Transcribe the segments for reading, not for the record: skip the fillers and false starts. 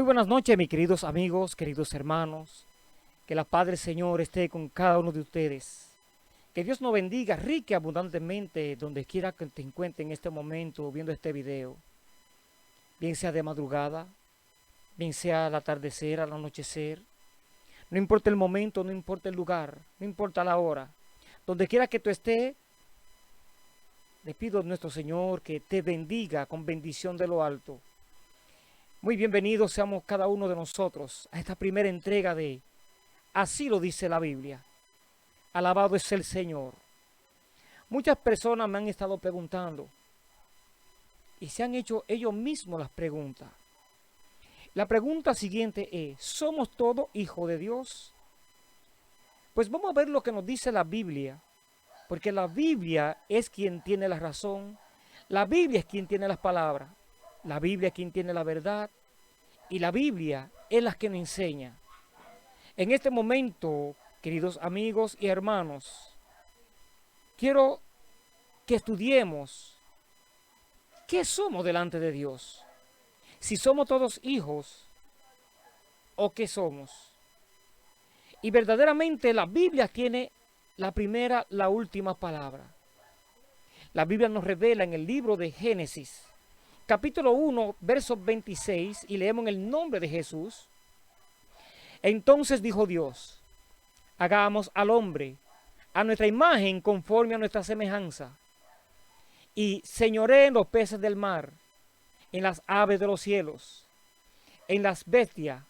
Muy buenas noches, mis queridos amigos, queridos hermanos. Que la paz del Señor esté con cada uno de ustedes. Que Dios nos bendiga rica y abundantemente donde quiera que te encuentres en este momento viendo este video. Bien sea de madrugada, bien sea al atardecer, al anochecer. No importa el momento, no importa el lugar, no importa la hora. Donde quiera que tú estés, le pido a nuestro Señor que te bendiga con bendición de lo alto. Muy bienvenidos seamos cada uno de nosotros a esta primera entrega de Así lo dice la Biblia. Alabado es el Señor. Muchas personas me han estado preguntando y se han hecho ellos mismos las preguntas. La pregunta siguiente es, ¿somos todos hijos de Dios? Pues vamos a ver lo que nos dice la Biblia, porque la Biblia es quien tiene la razón, la Biblia es quien tiene las palabras, la Biblia es quien tiene la verdad y la Biblia es la que nos enseña. En este momento, queridos amigos y hermanos, quiero que estudiemos qué somos delante de Dios. Si somos todos hijos o qué somos. Y verdaderamente la Biblia tiene la primera, la última palabra. La Biblia nos revela en el libro de Génesis, capítulo 1, verso 26, y leemos en el nombre de Jesús. Entonces dijo Dios, hagamos al hombre a nuestra imagen conforme a nuestra semejanza, y señoree en los peces del mar, en las aves de los cielos, en las bestias,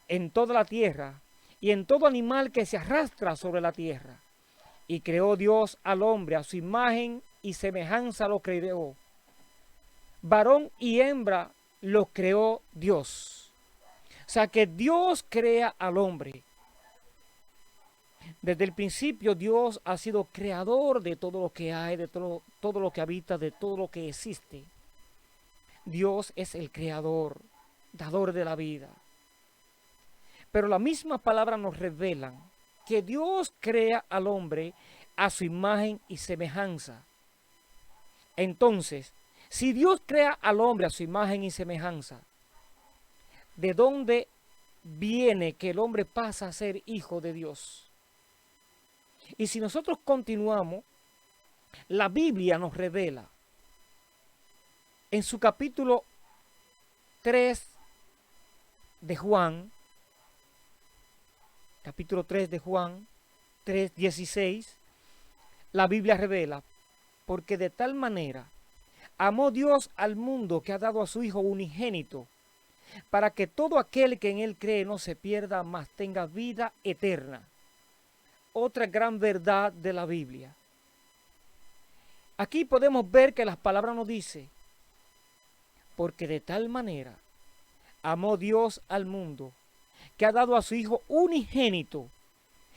en toda la tierra, y en todo animal que se arrastra sobre la tierra. Y creó Dios al hombre a su imagen y semejanza lo creó. Varón y hembra lo creó Dios. O sea que Dios crea al hombre. Desde el principio Dios ha sido creador de todo lo que hay, de todo lo que habita, de todo lo que existe. Dios es el creador, dador de la vida. Pero la misma palabra nos revela que Dios crea al hombre a su imagen y semejanza. Entonces, si Dios crea al hombre a su imagen y semejanza, ¿de dónde viene que el hombre pasa a ser hijo de Dios? Y si nosotros continuamos, la Biblia nos revela en su capítulo 3 de Juan, capítulo 3 de Juan, 3:16, la Biblia revela, porque de tal manera amó Dios al mundo que ha dado a su Hijo unigénito, para que todo aquel que en él cree no se pierda, mas tenga vida eterna. Otra gran verdad de la Biblia. Aquí podemos ver que las palabras nos dicen, porque de tal manera amó Dios al mundo, que ha dado a su Hijo unigénito.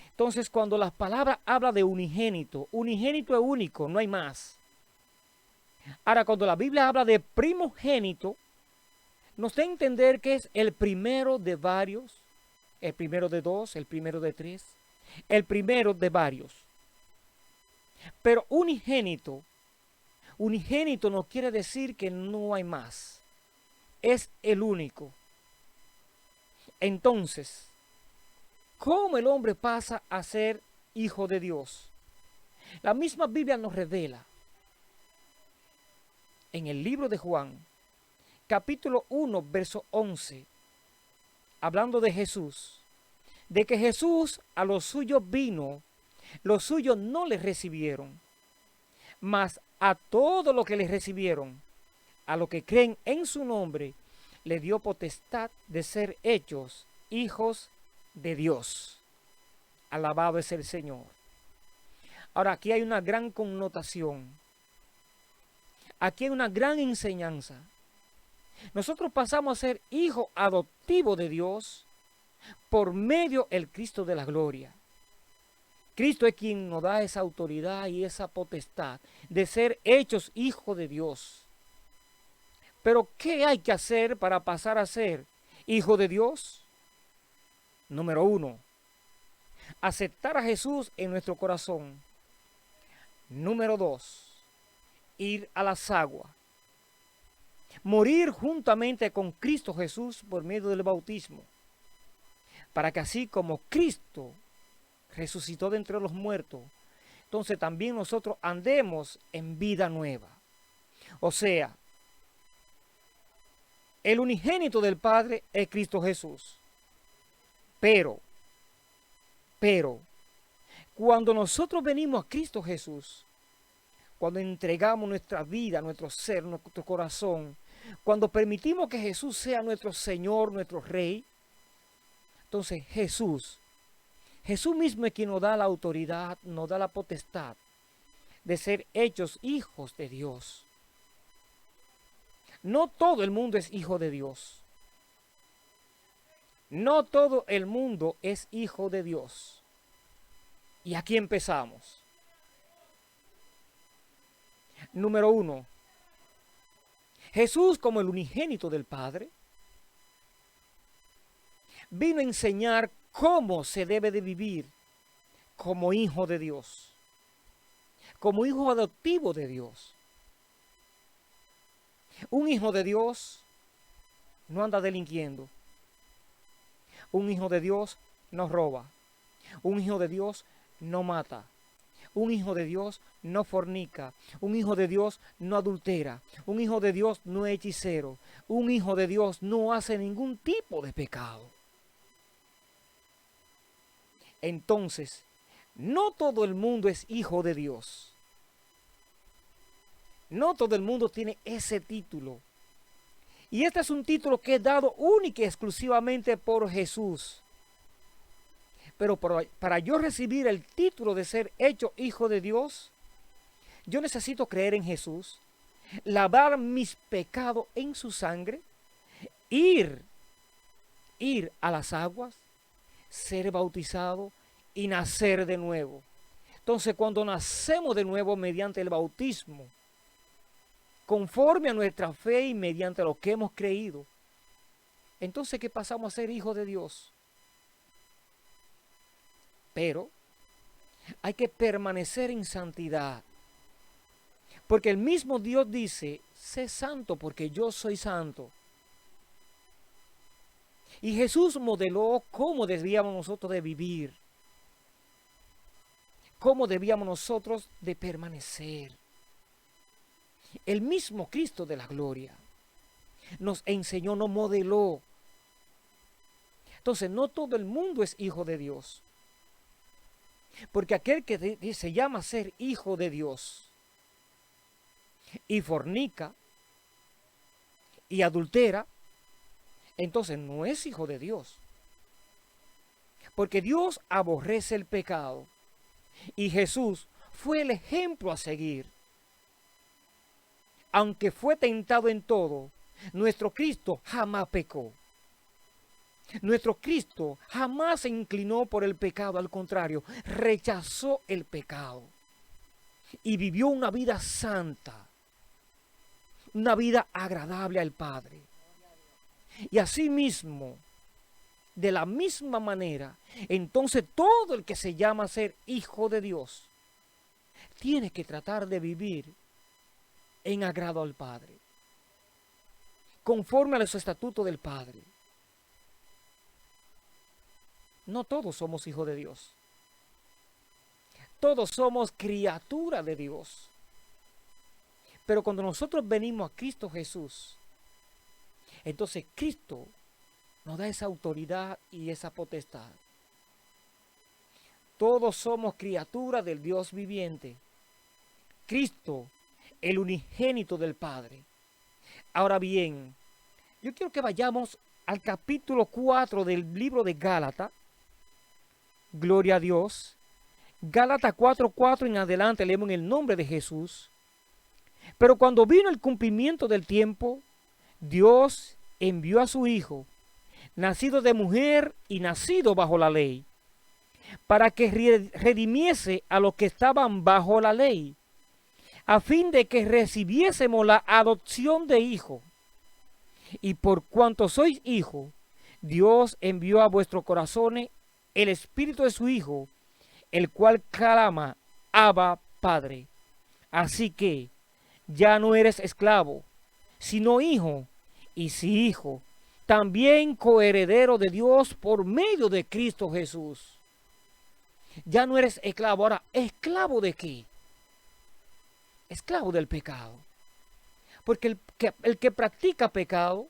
Entonces, cuando las palabras hablan de unigénito, unigénito es único, no hay más. Ahora, cuando la Biblia habla de primogénito, nos da a entender que es el primero de varios, el primero de dos, el primero de tres, el primero de varios. Pero unigénito no quiere decir que no hay más. Es el único. Entonces, ¿cómo el hombre pasa a ser hijo de Dios? La misma Biblia nos revela en el libro de Juan, capítulo 1, verso 11, hablando de Jesús, de que Jesús a los suyos vino, los suyos no le recibieron, mas a todos los que le recibieron, a los que creen en su nombre, le dio potestad de ser hechos hijos de Dios. Alabado es el Señor. Ahora, aquí hay una gran connotación. Aquí hay una gran enseñanza. Nosotros pasamos a ser hijos adoptivos de Dios por medio del Cristo de la gloria. Cristo es quien nos da esa autoridad y esa potestad de ser hechos hijos de Dios. Pero, ¿qué hay que hacer para pasar a ser hijo de Dios? Número 1, aceptar a Jesús en nuestro corazón. Número 2, ir a las aguas. morir juntamente con Cristo Jesús por medio del bautismo, para que así como Cristo resucitó de entre los muertos, entonces también nosotros andemos en vida nueva. O sea, el unigénito del Padre es Cristo Jesús. Pero, cuando nosotros venimos a Cristo Jesús, cuando entregamos nuestra vida, nuestro ser, nuestro corazón, cuando permitimos que Jesús sea nuestro Señor, nuestro Rey, entonces Jesús mismo es quien nos da la autoridad, nos da la potestad de ser hechos hijos de Dios. No todo el mundo es hijo de Dios. No todo el mundo es hijo de Dios. Y aquí empezamos. Número 1. Jesús, como el unigénito del Padre, vino a enseñar cómo se debe de vivir como hijo de Dios, como hijo adoptivo de Dios. Un hijo de Dios no anda delinquiendo. Un hijo de Dios no roba. Un hijo de Dios no mata. Un hijo de Dios no fornica. Un hijo de Dios no adultera. Un hijo de Dios no es hechicero. Un hijo de Dios no hace ningún tipo de pecado. Entonces, no todo el mundo es hijo de Dios. No todo el mundo tiene ese título. Y este es un título que es dado única y exclusivamente por Jesús. Pero para yo recibir el título de ser hecho hijo de Dios, yo necesito creer en Jesús, lavar mis pecados en su sangre, ir a las aguas, ser bautizado y nacer de nuevo. Entonces, cuando nacemos de nuevo mediante el bautismo, conforme a nuestra fe y mediante lo que hemos creído, entonces que pasamos a ser hijos de Dios. Pero hay que permanecer en santidad, porque el mismo Dios dice: sé santo porque yo soy santo. Y Jesús modeló cómo debíamos nosotros de vivir, cómo debíamos nosotros de permanecer. El mismo Cristo de la gloria nos enseñó, nos modeló. Entonces, no todo el mundo es hijo de Dios. Porque aquel que se llama ser hijo de Dios y fornica y adultera, entonces no es hijo de Dios. Porque Dios aborrece el pecado y Jesús fue el ejemplo a seguir. Aunque fue tentado en todo, nuestro Cristo jamás pecó. Nuestro Cristo jamás se inclinó por el pecado, al contrario, rechazó el pecado y vivió una vida santa, una vida agradable al Padre. Y asimismo, de la misma manera, entonces todo el que se llama ser hijo de Dios tiene que tratar de vivir en agrado al Padre, conforme a los estatutos del Padre. No todos somos hijos de Dios. Todos somos criaturas de Dios. Pero cuando nosotros venimos a Cristo Jesús, entonces Cristo nos da esa autoridad y esa potestad. Todos somos criaturas del Dios viviente. Cristo, el unigénito del Padre. Ahora bien, yo quiero que vayamos al capítulo 4 del libro de Gálatas. Gloria a Dios. Gálatas 4:4 en adelante leemos en el nombre de Jesús. Pero cuando vino el cumplimiento del tiempo, Dios envió a su Hijo, nacido de mujer y nacido bajo la ley, para que redimiese a los que estaban bajo la ley, a fin de que recibiésemos la adopción de hijo. Y por cuanto sois hijos, Dios envió a vuestros corazones el Espíritu de su Hijo, el cual clama: Abba, Padre. Así que ya no eres esclavo, sino hijo, y si hijo, también coheredero de Dios por medio de Cristo Jesús. Ya no eres esclavo. Ahora, ¿esclavo de qué? Esclavo del pecado. Porque el que practica pecado,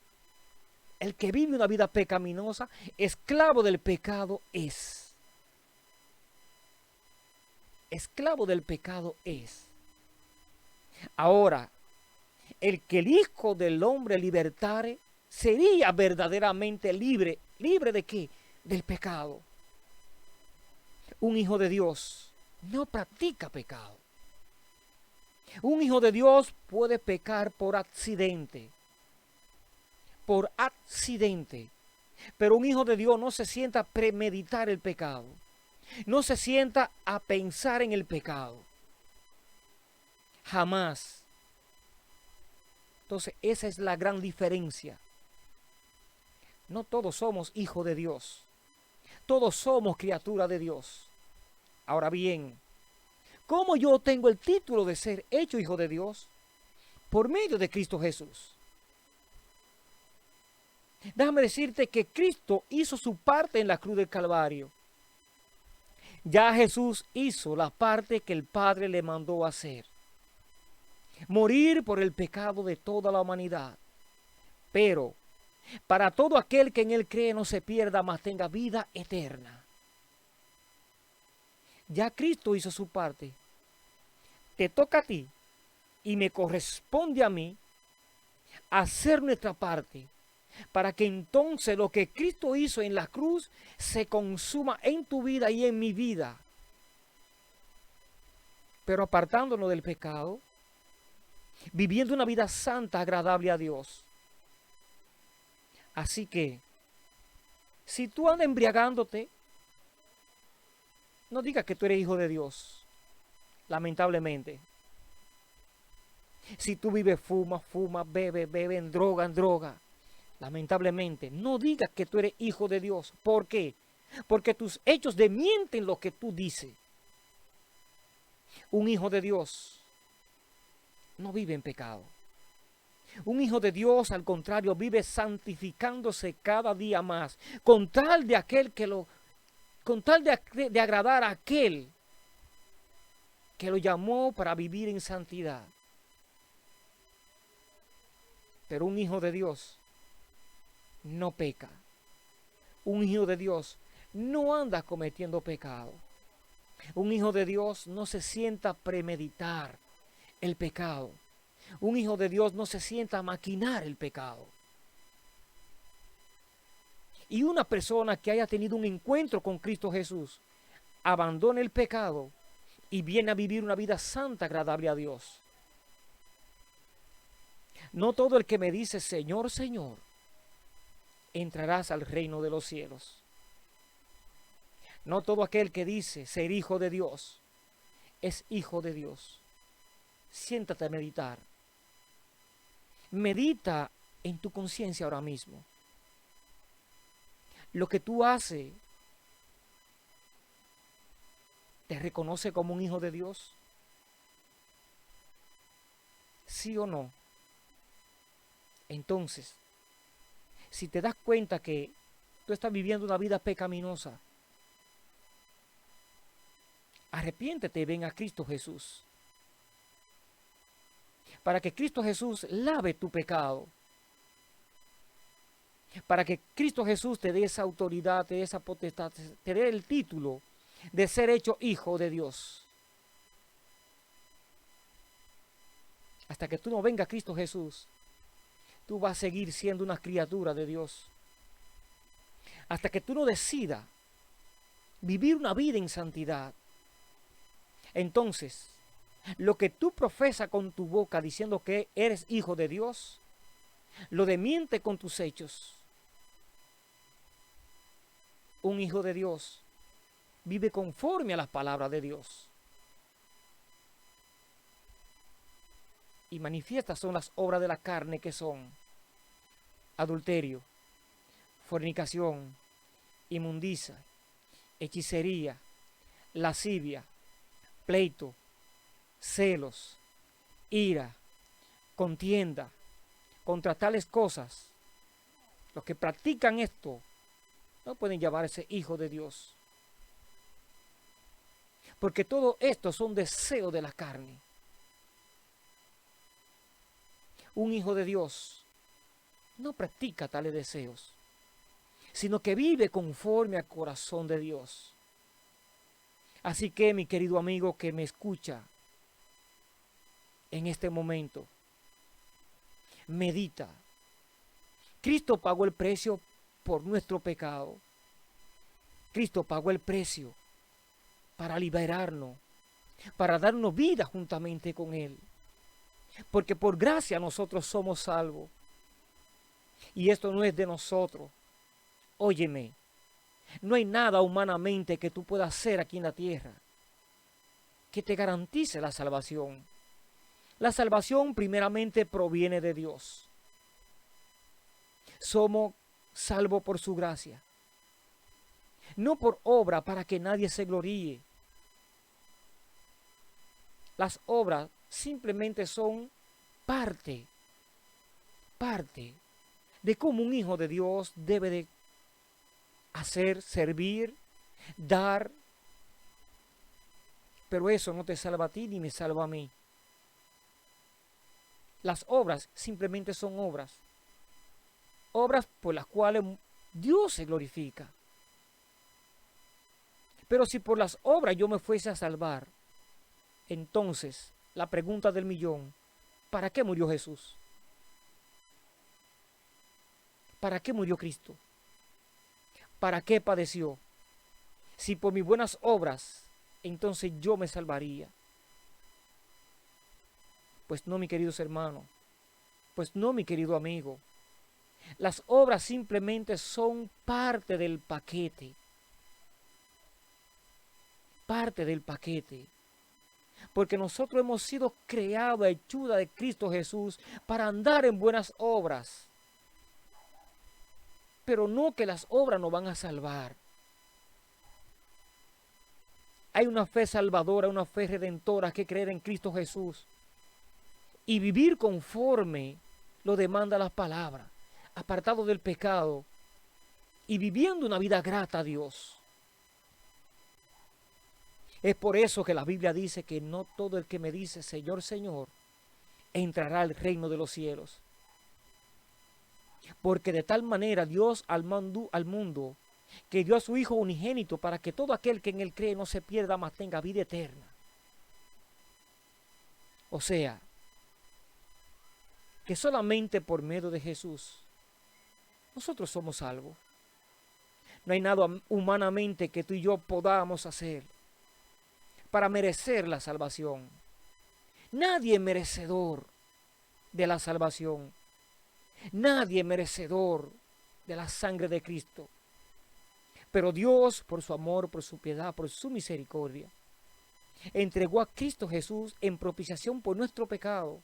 el que vive una vida pecaminosa, esclavo del pecado es. Esclavo del pecado es. Ahora, el que el Hijo del Hombre libertare, sería verdaderamente libre. ¿Libre de qué? Del pecado. Un hijo de Dios no practica pecado. Un hijo de Dios puede pecar por accidente. Por accidente. Pero un hijo de Dios no se sienta a premeditar el pecado. No se sienta a pensar en el pecado. Jamás. Entonces, esa es la gran diferencia. No todos somos hijos de Dios. Todos somos criaturas de Dios. Ahora bien, ¿cómo yo tengo el título de ser hecho hijo de Dios? Por medio de Cristo Jesús. Déjame decirte que Cristo hizo su parte en la cruz del Calvario. Ya Jesús hizo la parte que el Padre le mandó hacer. Morir por el pecado de toda la humanidad. Pero para todo aquel que en Él cree no se pierda, mas tenga vida eterna. Ya Cristo hizo su parte. Te toca a ti y me corresponde a mí hacer nuestra parte para que entonces lo que Cristo hizo en la cruz se consuma en tu vida y en mi vida. Pero apartándonos del pecado, viviendo una vida santa, agradable a Dios. Así que, si tú andas embriagándote, no digas que tú eres hijo de Dios, lamentablemente. Si tú vives, fuma, bebe, en droga, lamentablemente, no digas que tú eres hijo de Dios. ¿Por qué? Porque tus hechos desmienten lo que tú dices. Un hijo de Dios no vive en pecado. Un hijo de Dios, al contrario, vive santificándose cada día más, con tal de agradar a aquel que lo llamó para vivir en santidad. Pero un hijo de Dios no peca. Un hijo de Dios no anda cometiendo pecado. Un hijo de Dios no se sienta a premeditar el pecado. Un hijo de Dios no se sienta a maquinar el pecado. Y una persona que haya tenido un encuentro con Cristo Jesús abandona el pecado y viene a vivir una vida santa, agradable a Dios. No todo el que me dice Señor, Señor, entrarás al reino de los cielos. No todo aquel que dice ser hijo de Dios es hijo de Dios. Siéntate a meditar. Medita en tu conciencia ahora mismo. Lo que tú haces, ¿te reconoce como un hijo de Dios? ¿Sí o no? Entonces, si te das cuenta que tú estás viviendo una vida pecaminosa, arrepiéntete y ven a Cristo Jesús. Para que Cristo Jesús lave tu pecado. Para que Cristo Jesús te dé esa autoridad, te dé esa potestad, te dé el título de ser hecho hijo de Dios. Hasta que tú no vengas a Cristo Jesús, tú vas a seguir siendo una criatura de Dios. Hasta que tú no decidas vivir una vida en santidad. Entonces, lo que tú profesas con tu boca diciendo que eres hijo de Dios, lo desmiente con tus hechos. Un hijo de Dios vive conforme a las palabras de Dios. Y manifiestas son las obras de la carne, que son adulterio, fornicación, inmundicia, hechicería, lascivia, pleito, celos, ira, contienda, Contra tales cosas, los que practican esto no pueden llamarse hijos de Dios. Porque todo esto son deseos de la carne. Un hijo de Dios no practica tales deseos, sino que vive conforme al corazón de Dios. Así que, mi querido amigo que me escucha en este momento, medita. Cristo pagó el precio por nuestro pecado. Cristo pagó el precio para liberarnos, para darnos vida juntamente con Él. Porque por gracia nosotros somos salvos. Y esto no es de nosotros. Óyeme, no hay nada humanamente que tú puedas hacer aquí en la tierra que te garantice la salvación. La salvación primeramente proviene de Dios. Somos salvos por su gracia. No por obra para que nadie se gloríe. Las obras simplemente son parte de cómo un hijo de Dios debe de hacer, servir, dar. Pero eso no te salva a ti ni me salva a mí. Las obras simplemente son obras. Obras por las cuales Dios se glorifica. Pero si por las obras yo me fuese a salvar, entonces la pregunta del millón, ¿para qué murió Jesús? ¿Para qué murió Cristo? ¿Para qué padeció? Si por mis buenas obras, entonces yo me salvaría. Pues no, mis queridos hermanos. Pues no, mi querido amigo. Las obras simplemente son parte del paquete. Parte del paquete. Porque nosotros hemos sido creados a hechura de Cristo Jesús para andar en buenas obras. Pero no que las obras nos van a salvar. Hay una fe salvadora, una fe redentora que creer en Cristo Jesús. Y vivir conforme lo demanda las palabras. Apartado del pecado. Y viviendo una vida grata a Dios. Es por eso que la Biblia dice que no todo el que me dice Señor, Señor, entrará al reino de los cielos. Porque de tal manera Dios al mundo que dio a su Hijo unigénito para que todo aquel que en Él cree no se pierda, mas tenga vida eterna. O sea, que solamente por medio de Jesús nosotros somos salvos. No hay nada humanamente que tú y yo podamos hacer para merecer la salvación. Nadie es merecedor de la salvación. Nadie es merecedor de la sangre de Cristo. Pero Dios, por su amor, por su piedad, por su misericordia, entregó a Cristo Jesús en propiciación por nuestro pecado,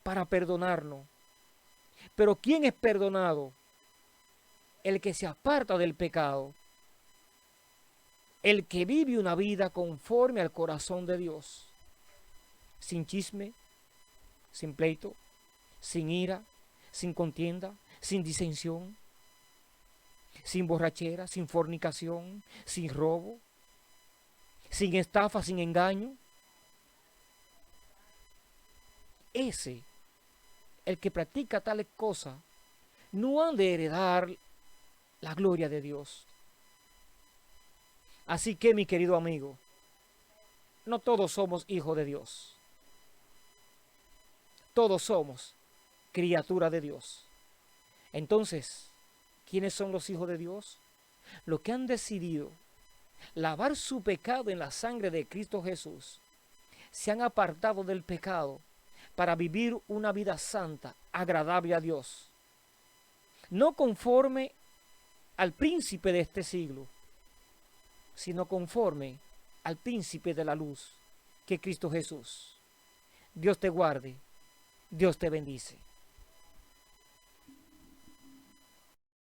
para perdonarnos. Pero ¿quién es perdonado? El que se aparta del pecado. El que vive una vida conforme al corazón de Dios. Sin chisme, sin pleito, sin ira, sin contienda, sin disensión, sin borrachera, sin fornicación, sin robo, sin estafa, sin engaño. Ese, el que practica tales cosas, no han de heredar la gloria de Dios. Así que, mi querido amigo, no todos somos hijos de Dios. Todos somos criatura de Dios. Entonces, ¿quiénes son los hijos de Dios? Los que han decidido lavar su pecado en la sangre de Cristo Jesús, se han apartado del pecado para vivir una vida santa, agradable a Dios. No conforme al príncipe de este siglo, sino conforme al príncipe de la luz, que es Cristo Jesús. Dios te guarde, Dios te bendice.